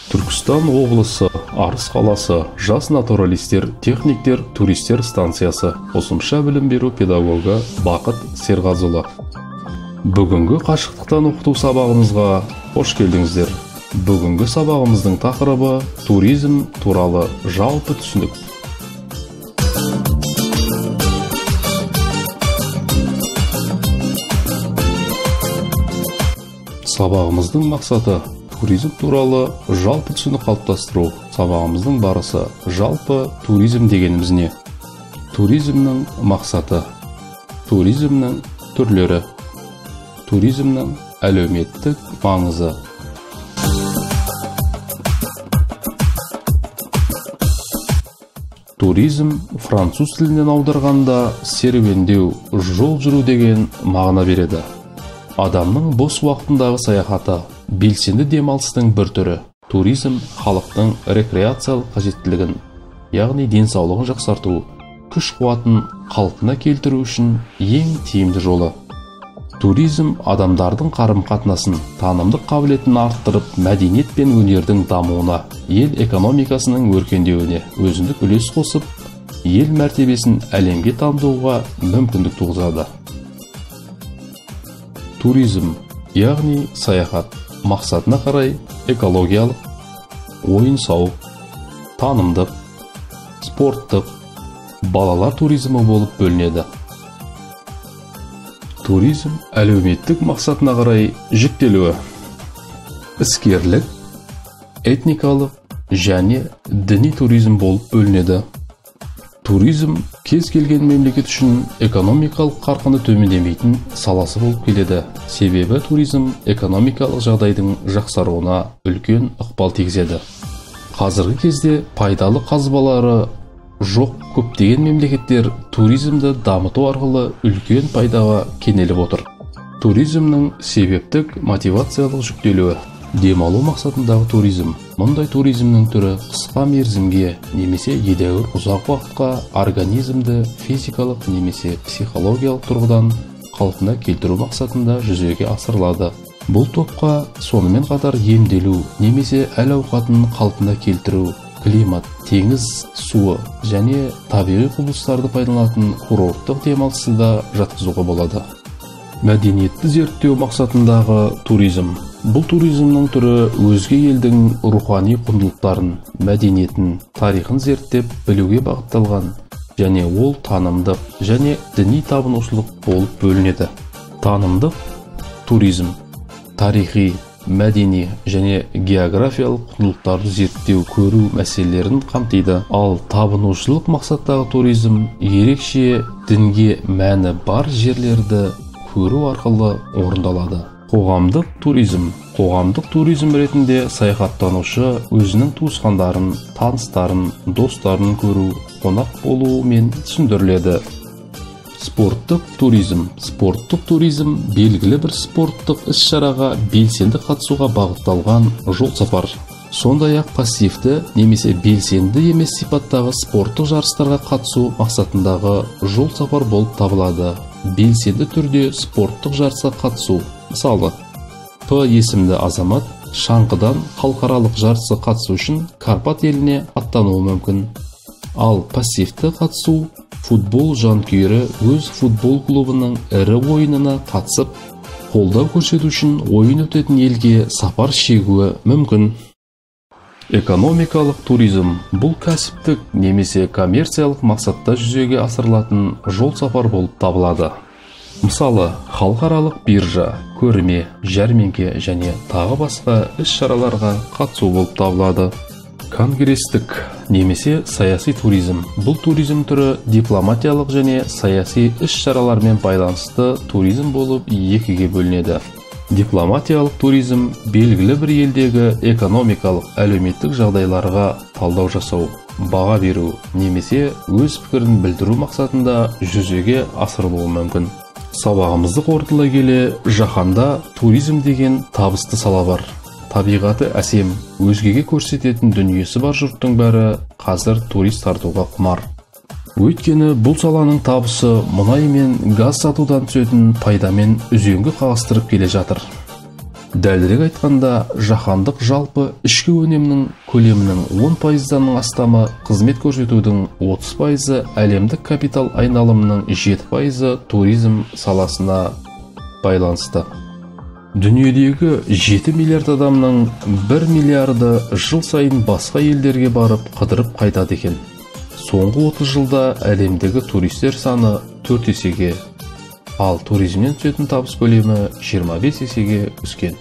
Түркістан облысы, Арыс қаласы, жас натуралистер, техниктер, туристер станциясы, қосымша білім беру педагогы Бақыт Серғазылы. Бүгінгі қашықтықтан оқыту сабағымызға қош келдіңіздер. Бүгінгі сабағымыздың тақырыбы туризм туралы жалпы түсінік. Сабағымыздың мақсаты туризм туралы жалпы түсінік қалыптастыру. Сабағымыздың барысы жалпы туризм дегеніміз не? Туризмнің мақсаты, туризмнің түрлері, туризмнің әлеуметтік маңызы. Туризм француз тілінен аударғанда серуендеу, жол жүру деген мағына береді. Адамның бос уақытындағы саяхаты, белсенді демалыстың бір түрі. Туризм халықтың рекреациялық қажеттілігін, яғни денсаулығын жақсарту, күш-қуатын қалпына келтіру үшін ең тиімді жолы. Туризм адамдардың қарым-қатынасын, танымдық қабілетін арттырып, мәдениет пен өнердің дамуына, ел экономикасының өркендеуіне өзіндік үлес қосып, ел мәртебесін әлемге танытуға мүмкіндік туғызады. Туризм, яғни саяхат, мақсатына қарай экологиялық, ойын-сауық, танымдық, спорттық, балалар туризмі болып бөлінеді. Туризм әлеуметтік мақсатына қарай жіктелуі. Іскерлік, этникалық және діни туризм болып бөлінеді. Туризм кез келген мемлекет үшін экономикалық қарқыны төмендемейтін саласы болып келеді. Себебі туризм экономикалық жағдайдың жақсаруына үлкен ықпал тигізеді. Қазіргі кезде пайдалы қазбалары жоқ көптеген мемлекеттер туризмді дамыту арқылы үлкен пайдаға кенеліп отыр. Туризмнің себептік мотивациялық жүктелуі. Демалу мақсатындағы туризм. Мұндай туризмнің түрі қысқа мерзімге немесе едәуір ұзақ уақытқа организмді физикалық немесе психологиялық тұрғыдан қалпына келтіру мақсатында жүзеге асырылады. Бұл топқа сонымен қатар емделу немесе әл-ауқатын қалпына келтіру, климат, теңіз суы және табиғи құбылыстарды пайдаланатын курорттық демалысты да жатқызуға болады. Мәдениетті зерттеу мақсатындағы туризм. Бұл туризмнің түрі өзге елдің рухани құндылықтарын, мәдениетін, тарихын зерттеп білуге бағытталған және ол танымдық және діни табынушылық болып бөлінеді. Танымдық туризм тарихи, мәдени және географиялық құндылықтарды зерттеу, көру мәселелерін қамтиды. Ал табынушылық мақсаттағы туризм ерекше дінге мәні бар жерлерді көру арқылы орындалады. Қоғамдық туризм. Қоғамдық туризм ретінде саяхаттанушы өзінің туысқандарын, таныстарын, достарын көру, қонақ болуымен түсіндіріледі. Спорттық туризм. Спорттық туризм белгілі бір спорттық іс-шараға белсенді қатысуға бағытталған жол сапар. Сондай-ақ пассивті немесе белсенді емес сипаттағы спорттық жарыстарға қатысу мақсатындағы жол сапар болып табылады. Белсенді түрде спорттық жарысқа қатысу. Мысалы, П есімді азамат шаңғыдан халықаралық жарысқа қатысу үшін Карпат еліне аттануы мүмкін. Ал пассивті қатысу футбол жанкүйері өз футбол клубының ірі ойынына қатысып, қолдау көрсету үшін ойын өтетін елге сапар шегуі мүмкін. Экономикалық туризм бұл кәсіптік немесе коммерциялық мақсатта жүзеге асырылатын жол сапар болып табылады. Мысалы, халықаралық биржа, көрме, жәрмеңке және тағы басқа іс-шараларға қатысу болып табылады. Конгрестік немесе саяси туризм. Бұл туризм түрі дипломатиялық және саяси іс-шаралармен байланысты туризм болып екіге бөлінеді. Дипломатиялық туризм белгілі бір елдегі экономикалық, әлеуметтік жағдайларға талдау жасау, баға беру немесе өз пікірін білдіру мақсатында жүзеге асырылуы мүмкін. Сабағымызды қорытындылай келе, жаһанда туризм деген табысты сала бар. Табиғаты әсем, өзгеге көрсететін дүниесі бар жұрттың бәрі қазір турист тартуға құмар. Өйткені бұл саланың табысы мұнай мен газ сатудан түсетін пайдамен үзеңгі қағыстырып келе жатыр. Дәлірек айтқанда, жаһандық жалпы ішкі өнімнің көлемінің 10%-дан астамы, қызмет көрсетудің 30%, әлемдік капитал айналымының 7%-ы туризм саласына байланысты. Дүниедегі 7 миллиард адамның 1 миллиарды жыл сайын басқа елдерге барып қыдырып қайтады екен. Соңғы 30 жылда әлемдегі туристер саны 4 есеге, ал туризмнен түсетін табыс көлемі 25 есеге өскен.